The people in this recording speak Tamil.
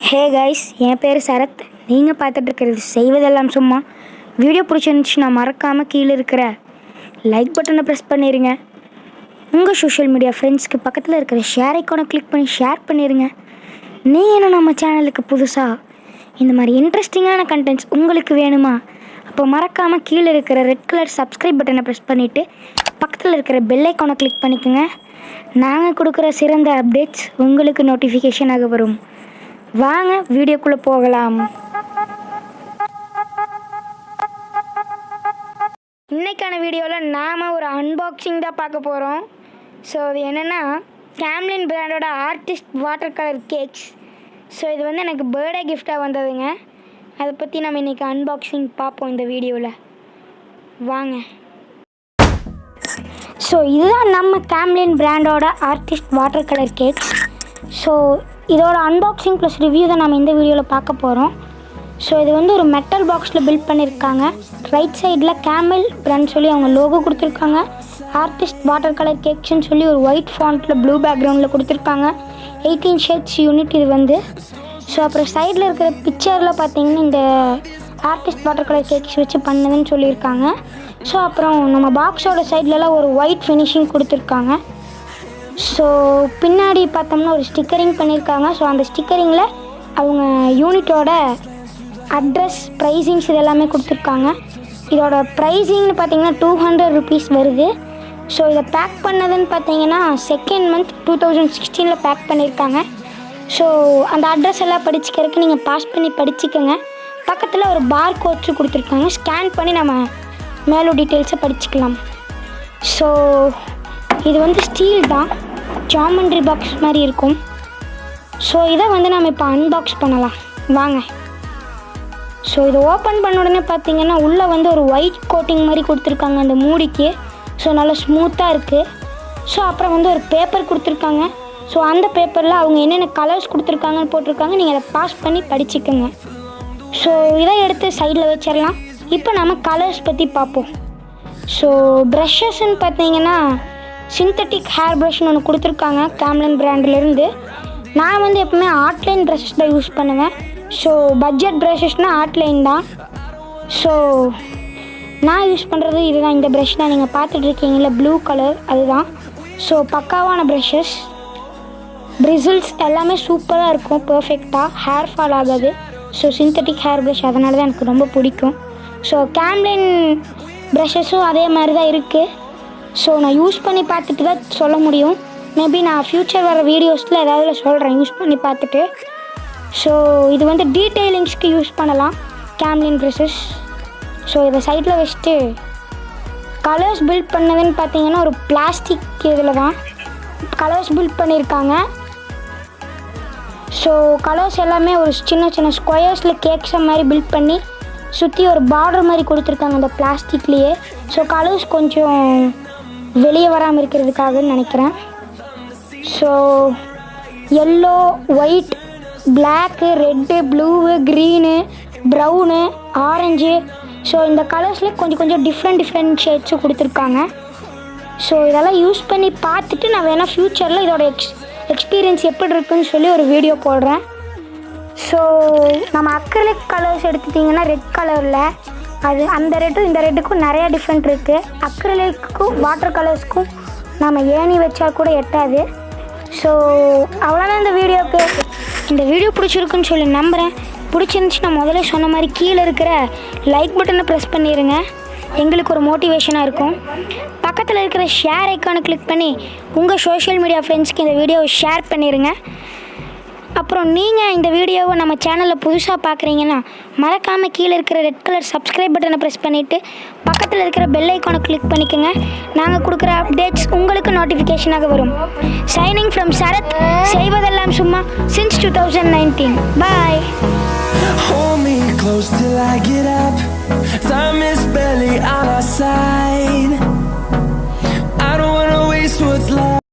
ஹே கைஸ், என் பேர் சரத். நீங்கள் பார்த்துட்ருக்கிறது செய்வதெல்லாம் சும்மா. வீடியோ பிடிச்சிருந்துச்சுன்னா மறக்காமல் கீழே இருக்கிற லைக் பட்டனை ப்ரெஸ் பண்ணிடுங்க. உங்கள் சோஷியல் மீடியா ஃப்ரெண்ட்ஸ்க்கு பக்கத்தில் இருக்கிற ஷேர் ஐக்கானை கிளிக் பண்ணி ஷேர் பண்ணிடுங்க. நீங்கள் என்ன நம்ம சேனலுக்கு புதுசாக இந்த மாதிரி இன்ட்ரெஸ்டிங்கான கண்டென்ட்ஸ் உங்களுக்கு வேணுமா? அப்போ மறக்காமல் கீழே இருக்கிற ரெட் கலர் சப்ஸ்கிரைப் பட்டனை ப்ரெஸ் பண்ணிவிட்டு பக்கத்தில் இருக்கிற பெல் ஐக்கானை கிளிக் பண்ணிக்கோங்க. நாங்கள் கொடுக்குற சிறந்த அப்டேட்ஸ் உங்களுக்கு நோட்டிஃபிகேஷனாக வரும். வாங்க வீடியோக்குள்ளே போகலாம். இன்றைக்கான வீடியோவில் நாம் ஒரு அன்பாக்சிங் தான் பார்க்க போகிறோம். ஸோ அது என்னென்னா, கேம்லின் பிராண்டோட artist water colour cakes. So இது வந்து எனக்கு பர்த்டே கிஃப்டாக வந்ததுங்க. அதை பற்றி நம்ம இன்றைக்கி அன்பாக்சிங் பார்ப்போம் இந்த வீடியோவில். வாங்க. ஸோ இதுதான் நம்ம கேம்லின் பிராண்டோட artist water colour cakes. So இதோட அன்பாக்சிங் ப்ளஸ் ரிவ்யூ தான் நம்ம இந்த வீடியோவில் பார்க்க போகிறோம். ஸோ இது வந்து ஒரு மெட்டல் பாக்ஸில் பில்ட் பண்ணியிருக்காங்க. ரைட் சைடில் கேமல் பிராண்ட் சொல்லி அவங்க லோகோ கொடுத்துருக்காங்க. ஆர்டிஸ்ட் வாட்டர் கலர் கேக்ஸ்ன்னு சொல்லி ஒரு ஒயிட் ஃபாண்ட்டில் ப்ளூ பேக்ரவுண்டில் கொடுத்துருக்காங்க. 18 ஷேட்ஸ் யூனிட் இது வந்து. ஸோ அப்புறம் சைடில் இருக்கிற பிக்சரில் பார்த்தீங்கன்னா இந்த ஆர்டிஸ்ட் வாட்டர் கலர் கேக்ஸ் வச்சு பண்ணதுன்னு சொல்லியிருக்காங்க. ஸோ அப்புறம் நம்ம பாக்ஸோட சைட்லலாம் ஒரு ஒயிட் ஃபினிஷிங் கொடுத்துருக்காங்க. ஸோ பின்னாடி பார்த்தோம்னா ஒரு ஸ்டிக்கரிங் பண்ணியிருக்காங்க. ஸோ அந்த ஸ்டிக்கரிங்கில் அவங்க யூனிட்டோட அட்ரஸ், ப்ரைஸிங்ஸ் இது எல்லாமே கொடுத்துருக்காங்க. இதோட ப்ரைஸிங்னு பார்த்தீங்கன்னா 200 rupees வருது. ஸோ இதை பேக் பண்ணதுன்னு பார்த்தீங்கன்னா 2nd month 2016 பேக் பண்ணியிருக்காங்க. ஸோ அந்த அட்ரஸ் எல்லாம் படிச்சுக்கிறதுக்கு நீங்கள் பாஸ் பண்ணி படிச்சுக்கோங்க. பக்கத்தில் ஒரு பார் கோட்ஸு கொடுத்துருக்காங்க. ஸ்கேன் பண்ணி நம்ம மேலும் டீட்டெயில்ஸை படிச்சுக்கலாம். ஸோ இது வந்து ஸ்டீல் தான், ஜாமெண்ட்ரி பாக்ஸ் மாதிரி இருக்கும். ஸோ இதை வந்து நம்ம இப்போ அன்பாக்ஸ் பண்ணலாம். வாங்க. ஸோ இதை ஓப்பன் பண்ண உடனே பார்த்தீங்கன்னா உள்ளே வந்து ஒரு ஒயிட் கோட்டிங் மாதிரி கொடுத்துருக்காங்க அந்த மூடிக்கு. ஸோ நல்லா ஸ்மூத்தாக இருக்குது. ஸோ அப்புறம் வந்து ஒரு பேப்பர் கொடுத்துருக்காங்க. ஸோ அந்த பேப்பரில் அவங்க என்னென்ன கலர்ஸ் கொடுத்துருக்காங்கன்னு போட்டிருக்காங்க. நீங்கள் அதை பாஸ் பண்ணி படிச்சுக்கோங்க. ஸோ இதை எடுத்து சைடில் வச்சிடலாம். இப்போ நம்ம கலர்ஸ் பற்றி பார்ப்போம். ஸோ ப்ரஷஸ்ன்னு பார்த்தீங்கன்னா சிந்தட்டிக் ஹேர் ப்ரஷ்னு ஒன்று கொடுத்துருக்காங்க கேம்லின் பிராண்ட்லேருந்து. நான் வந்து எப்பவுமே ஆர்ட்லைன் ப்ரஷஸ் தான் யூஸ் பண்ணுவேன். ஸோ பட்ஜெட் ப்ரஷஸ்னால் ஆர்ட்லைன் தான். ஸோ நான் யூஸ் பண்ணுறது இதுதான், இந்த ப்ரஷ் தான் நீங்கள் பார்த்துட்ருக்கீங்களா, ப்ளூ கலர், அதுதான். ஸோ பக்காவான ப்ரஷஸ், பிரிசில்ஸ் எல்லாமே சூப்பராக இருக்கும், பர்ஃபெக்டாக ஹேர் ஃபால் ஆகாது. ஸோ சிந்தட்டிக் ஹேர் ப்ரஷ், அதனால தான் எனக்கு ரொம்ப பிடிக்கும். ஸோ கேம்லின் ப்ரஷஸும் அதே மாதிரி தான் இருக்குது. ஸோ நான் யூஸ் பண்ணி பார்த்துட்டு தான் சொல்ல முடியும். மேபி நான் ஃப்யூச்சர் வர வீடியோஸில் ஏதாவது சொல்கிறேன் யூஸ் பண்ணி பார்த்துட்டு. ஸோ இது வந்து டீட்டெயிலிங்ஸ்க்கு யூஸ் பண்ணலாம் கேம்லின் ப்ரஷஸ். ஸோ இதை சைடில் வச்சுட்டு கலர்ஸ் பில்ட் பண்ணதுன்னு பார்த்தீங்கன்னா ஒரு பிளாஸ்டிக் இதில் தான் கலர்ஸ் பில்ட் பண்ணியிருக்காங்க. ஸோ கலர்ஸ் எல்லாமே ஒரு சின்ன சின்ன ஸ்கொயர்ஸில் கேக்ஸை மாதிரி பில்ட் பண்ணி சுற்றி ஒரு பார்டர் மாதிரி கொடுத்துருக்காங்க அந்த பிளாஸ்டிக்லேயே. ஸோ கலர்ஸ் கொஞ்சம் வெளியே வராமல் இருக்கிறதுக்காகன்னு நினைக்கிறேன். So yellow, white, black, red, blue, green, brown, orange. So இந்த கலர்ஸில் கொஞ்சம் டிஃப்ரெண்ட் ஷேட்ஸும் கொடுத்துருக்காங்க. ஸோ இதெல்லாம் யூஸ் பண்ணி பார்த்துட்டு நான் வேணால் ஃப்யூச்சரில் இதோட எக்ஸ்பீரியன்ஸ் எப்படி இருக்குன்னு சொல்லி ஒரு வீடியோ போடுறேன். ஸோ நம்ம அக்ரிலிக் கலர்ஸ் எடுத்துட்டிங்கன்னா ரெட் கலரில் அது அந்த ரெட்டும் இந்த ரெட்டுக்கும் நிறையா டிஃப்ரெண்ட் இருக்குது. அக்ரிலிக்கும் வாட்டர் கலர்ஸ்க்கும் நம்ம ஏணி வச்சா கூட எட்டாது. ஸோ அவ்வளோதான் இந்த வீடியோக்கு. இந்த வீடியோ பிடிச்சிருக்குன்னு சொல்லி நம்புகிறேன். பிடிச்சிருந்துச்சுன்னா முதல்ல சொன்ன மாதிரி கீழே இருக்கிற லைக் பட்டனை ப்ரெஸ் பண்ணிடுங்க. எங்களுக்கு ஒரு மோட்டிவேஷனாக இருக்கும். பக்கத்தில் இருக்கிற ஷேர் ஐக்கானை கிளிக் பண்ணி உங்கள் சோஷியல் மீடியா ஃப்ரெண்ட்ஸ்க்கு இந்த வீடியோவை ஷேர் பண்ணிடுங்க. அப்புறம் நீங்கள் இந்த வீடியோவை நம்ம சேனலில் புதுசாக பார்க்குறீங்கன்னா மறக்காமல் கீழே இருக்கிற ரெட் கலர் சப்ஸ்கிரைப் பட்டனை ப்ரெஸ் பண்ணிவிட்டு பக்கத்தில் இருக்கிற பெல் ஐக்கானை கிளிக் பண்ணிக்கோங்க. நாங்கள் கொடுக்குற அப்டேட்ஸ் உங்களுக்கு நோட்டிஃபிகேஷனாக வரும். சைனிங் ஃப்ரம் சரத், செய்வதெல்லாம் சும்மா since 2019. Bye. Hold me close till I get up. Time is barely on our side. I don't wanna waste what's left.